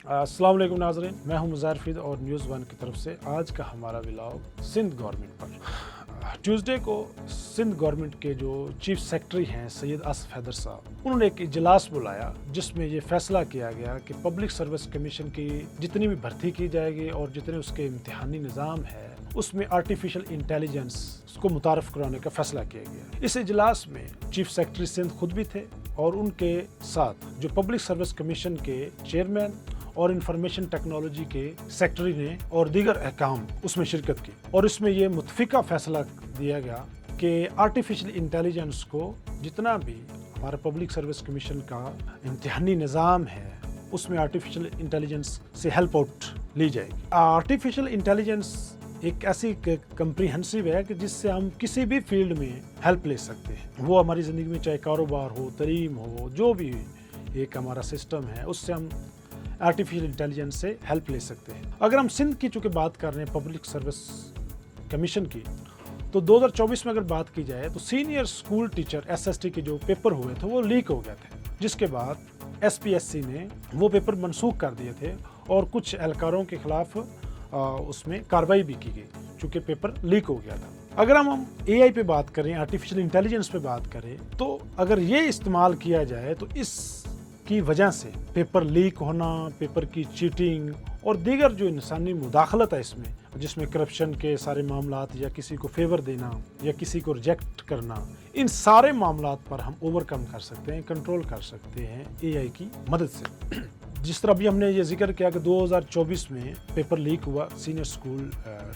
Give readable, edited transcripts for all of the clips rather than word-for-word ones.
अस्सलाम वालेकुम नाज़रीन, मैं हूं मुज़ाहिर फ़रीद और न्यूज़ वन की तरफ से आज का हमारा व्लॉग सिंध गवर्नमेंट पर। ट्यूसडे को सिंध गवर्नमेंट के जो चीफ सेक्रेटरी हैं सैयद आसिफ हैदर साहब, उन्होंने एक इजलास बुलाया जिसमें ये फैसला किया गया कि पब्लिक सर्विस कमीशन की जितनी भी भर्ती की जाएगी और जितने उसके इम्तिहानी निज़ाम है उसमें आर्टिफिशियल इंटेलिजेंस को मुतारफ़ कराने का फैसला किया गया। इस इजलास में चीफ सेक्रेटरी सिंध खुद भी थे और उनके साथ जो पब्लिक सर्विस कमीशन के चेयरमैन और इंफॉर्मेशन टेक्नोलॉजी के सेक्रेटरी ने और दीगर अहकाम उसमें शिरकत की और इसमें यह मुतफिका फैसला दिया गया कि आर्टिफिशियल इंटेलिजेंस को जितना भी हमारा पब्लिक सर्विस कमीशन का इम्तिहानी निज़ाम है उसमें आर्टिफिशियल इंटेलिजेंस से हेल्प आउट ली जाएगी। आर्टिफिशियल इंटेलिजेंस एक ऐसी कम्प्रीहेंसिव है कि जिससे हम किसी भी फील्ड में हेल्प ले सकते हैं। वो हमारी ज़िंदगी में चाहे कारोबार हो, तरीम हो, जो भी एक हमारा सिस्टम है उससे हम आर्टिफिशियल इंटेलिजेंस से हेल्प ले सकते हैं। अगर हम सिंध की चूँकि बात कर रहे हैं पब्लिक सर्विस कमीशन की, तो 2024 में अगर बात की जाए तो सीनियर स्कूल टीचर SST के जो पेपर हुए थे वो लीक हो गए थे, जिसके बाद SPSC ने वो पेपर मनसूख कर दिए थे और कुछ एहलकारों के खिलाफ उसमें कार्रवाई भी की गई चूँकि पेपर लीक हो गया था। अगर हम AI पे बात करें, आर्टिफिशियल इंटेलिजेंस पे बात करें, तो अगर ये इस्तेमाल किया जाए तो इस की वजह से पेपर लीक होना, पेपर की चीटिंग और दीगर जो इंसानी मुदाखलत है इसमें, जिसमें करप्शन के सारे मामलात या किसी को फेवर देना या किसी को रिजेक्ट करना, इन सारे मामलात पर हम ओवरकम कर सकते हैं, कंट्रोल कर सकते हैं AI की मदद से। जिस तरह अभी हमने ये जिक्र किया कि 2024 में पेपर लीक हुआ सीनियर स्कूल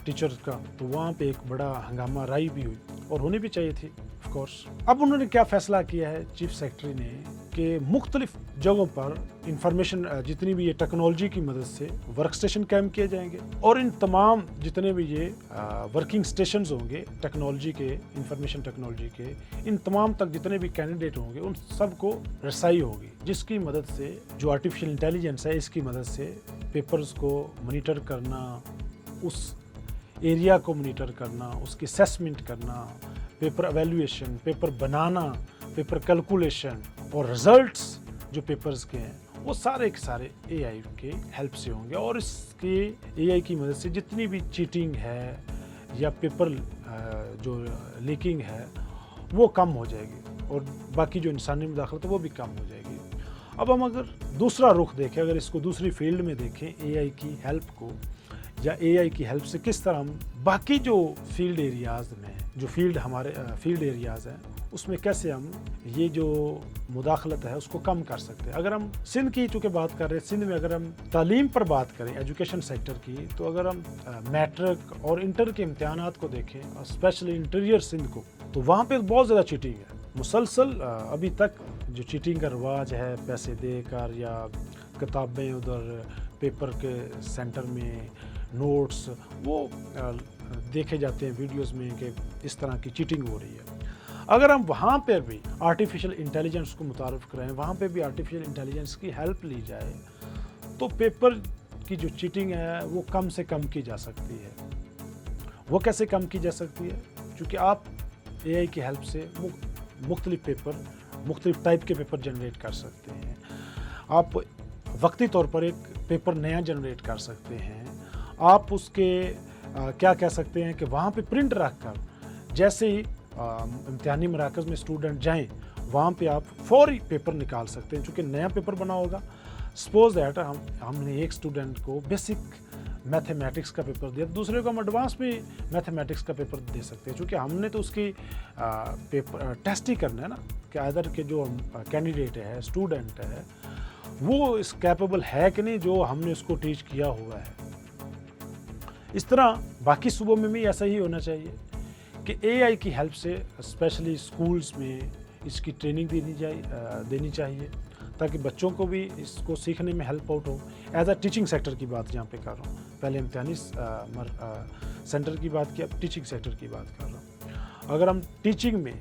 टीचर का, तो वहाँ पे एक बड़ा हंगामा राई भी हुई और होनी भी चाहिए थी ऑफ कोर्स। अब उन्होंने क्या फैसला किया है चीफ सेक्रेटरी ने कि मुख्तलिफ जगहों पर इंफॉर्मेशन जितनी भी ये टेक्नोलॉजी की मदद से वर्क स्टेशन कायम किए जाएंगे और इन तमाम जितने भी ये वर्किंग स्टेशंस होंगे टेक्नोलॉजी के, इंफॉर्मेशन टेक्नोलॉजी के, इन तमाम तक जितने भी कैंडिडेट होंगे उन सब को रसाई होगी, जिसकी मदद से जो आर्टिफिशियल इंटेलिजेंस है इसकी मदद से पेपर्स को मॉनिटर करना, उस एरिया को मॉनिटर करना, उसकी असेसमेंट करना, पेपर एवेल्यूएशन, पेपर बनाना, पेपर कैलकुलेशन और रिजल्ट्स जो पेपर्स के हैं वो सारे के सारे AI के हेल्प से होंगे और इसके AI की मदद से जितनी भी चीटिंग है या पेपर जो लीकिंग है वो कम हो जाएगी और बाकी जो इंसानी मुदाखलत है वो भी कम हो जाएगी। अब हम अगर दूसरा रुख देखें, अगर इसको दूसरी फील्ड में देखें AI की हेल्प को या AI की हेल्प से किस तरह हम बाकी जो फील्ड एरियाज़ में जो हमारे फील्ड एरियाज़ हैं उसमें कैसे हम ये जो मुदाखलत है उसको कम कर सकते हैं। अगर हम सिंध की चूँकि बात कर रहे हैं, सिंध में अगर हम तालीम पर बात करें, एजुकेशन सेक्टर की, तो अगर हम मैट्रिक और इंटर के इम्तिहानात को देखें, स्पेशली इंटीरियर सिंध को, तो वहाँ पे बहुत ज़्यादा चीटिंग है। मुसलसल अभी तक जो चीटिंग का रवाज है, पैसे देकर या किताबें उधर पेपर के सेंटर में नोट्स वो देखे जाते हैं वीडियोस में कि इस तरह की चीटिंग हो रही है। अगर हम वहाँ पर भी आर्टिफिशियल इंटेलिजेंस को मुतारफ़ कराएं, वहाँ पे भी आर्टिफिशियल इंटेलिजेंस की हेल्प ली जाए, तो पेपर की जो चीटिंग है वो कम से कम की जा सकती है। वो कैसे कम की जा सकती है? क्योंकि आप AI की हेल्प से मुख्तलिफ पेपर, मुख्तलिफ टाइप के पेपर जनरेट कर सकते हैं। आप वक्ती तौर पर एक पेपर नया जनरेट कर सकते हैं। आप उसके क्या कह सकते हैं कि वहाँ पे प्रिंट रख कर जैसे ही इम्तिहानी मराकज़ में स्टूडेंट जाएं वहाँ पे आप फौरी पेपर निकाल सकते हैं। चूँकि नया पेपर बना होगा, सपोज दैट हमने एक स्टूडेंट को बेसिक मैथमेटिक्स का पेपर दिया, दूसरे को हम एडवांस में मैथमेटिक्स का पेपर दे सकते हैं। चूँकि हमने तो उसकी पेपर टेस्ट ही करना है ना कि अदर के जो कैंडिडेट है, स्टूडेंट है, वो इस कैपेबल है कि नहीं जो हमने उसको टीच किया हुआ है। इस तरह बाकी सूबों में भी ऐसा ही होना चाहिए कि AI की हेल्प से स्पेशली स्कूल्स में इसकी ट्रेनिंग देनी चाहिए ताकि बच्चों को भी इसको सीखने में हेल्प आउट हो। एज अ टीचिंग सेक्टर की बात यहाँ पे कर रहा हूँ, पहले इम्तिहानी सेंटर की बात की, अब टीचिंग सेक्टर की बात कर रहा हूँ। अगर हम टीचिंग में,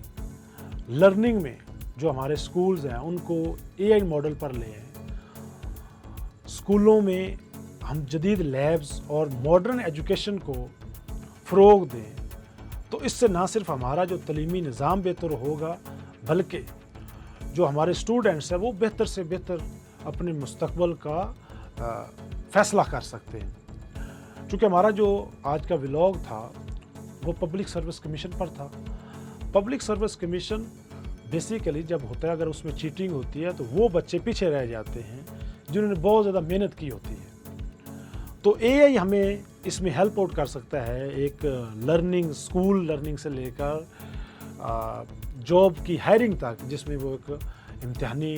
लर्निंग में जो हमारे स्कूल्स हैं उनको AI मॉडल पर ले आए, स्कूलों में हम जदीद लैब्स और मॉडर्न एजुकेशन को फ़रोग़ दें, तो इससे ना सिर्फ हमारा जो तलीमी निज़ाम बेहतर होगा बल्कि जो हमारे स्टूडेंट्स हैं वो बेहतर से बेहतर अपने मुस्तक़बल का फैसला कर सकते हैं। चूँकि हमारा जो आज का व्लॉग था वो पब्लिक सर्विस कमीशन पर था। पब्लिक सर्विस कमीशन बेसिकली जब होता है, अगर उसमें चीटिंग होती है तो वो बच्चे पीछे रह जाते हैं जिन्होंने बहुत ज़्यादा मेहनत की होती है। तो एआई हमें इसमें हेल्प आउट कर सकता है, एक लर्निंग, स्कूल लर्निंग से लेकर जॉब की हायरिंग तक, जिसमें वो एक इम्तिहानी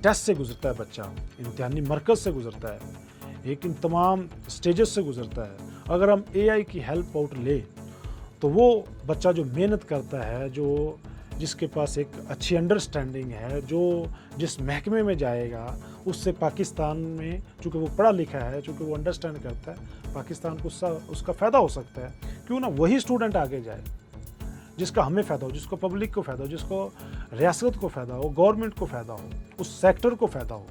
टेस्ट से गुजरता है बच्चा, इम्तिहानी मरकज़ से गुजरता है, एक इन तमाम स्टेजेस से गुजरता है। अगर हम एआई की हेल्प आउट ले तो वो बच्चा जो मेहनत करता है, जो जिसके पास एक अच्छी अंडरस्टैंडिंग है, जो जिस महकमे में जाएगा उससे पाकिस्तान में, चूँकि वो पढ़ा लिखा है, चूँकि वो अंडरस्टैंड करता है, पाकिस्तान को उसका फ़ायदा हो सकता है। क्यों ना वही स्टूडेंट आगे जाए जिसका हमें फ़ायदा हो, जिसको पब्लिक को फ़ायदा हो, जिसको रियासत को फ़ायदा हो, गवर्नमेंट को फ़ायदा हो, उस सेक्टर को फ़ायदा हो।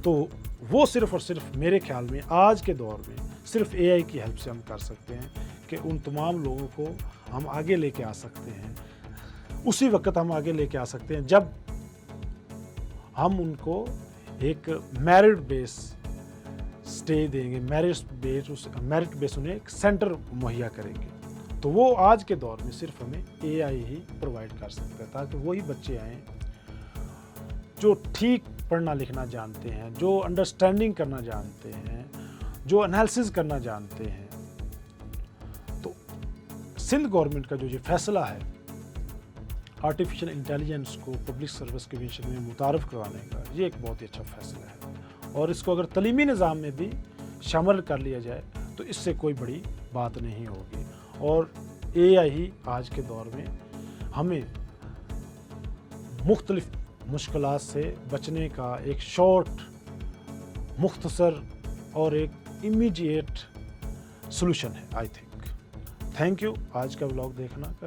तो वो सिर्फ़ और सिर्फ मेरे ख्याल में आज के दौर में सिर्फ एआई की हेल्प से हम कर सकते हैं कि उन तमाम लोगों को हम आगे लेके आ सकते हैं। उसी वक्त हम आगे लेके आ सकते हैं जब हम उनको एक मेरिट बेस स्टे देंगे, मेरिट बेस उन्हें एक सेंटर मुहैया करेंगे। तो वो आज के दौर में सिर्फ हमें एआई ही प्रोवाइड कर सकता है, ताकि वही बच्चे आएँ जो ठीक पढ़ना लिखना जानते हैं, जो अंडरस्टैंडिंग करना जानते हैं, जो एनालिसिस करना जानते हैं। तो सिंध गवर्नमेंट का जो ये फैसला है आर्टिफिशियल इंटेलिजेंस को पब्लिक सर्विस कमीशन में मुतारफ़ करवाने का, ये एक बहुत ही अच्छा फैसला है। और इसको अगर तलीमी निज़ाम में भी शामिल कर लिया जाए तो इससे कोई बड़ी बात नहीं होगी। और एआई ही आज के दौर में हमें मुख्तलिफ मुश्किलात से बचने का एक शॉर्ट, मुख्तसर और एक इमीडिएट सॉल्यूशन है, आई थिंक। थैंक यू आज का व्लॉग देखना का।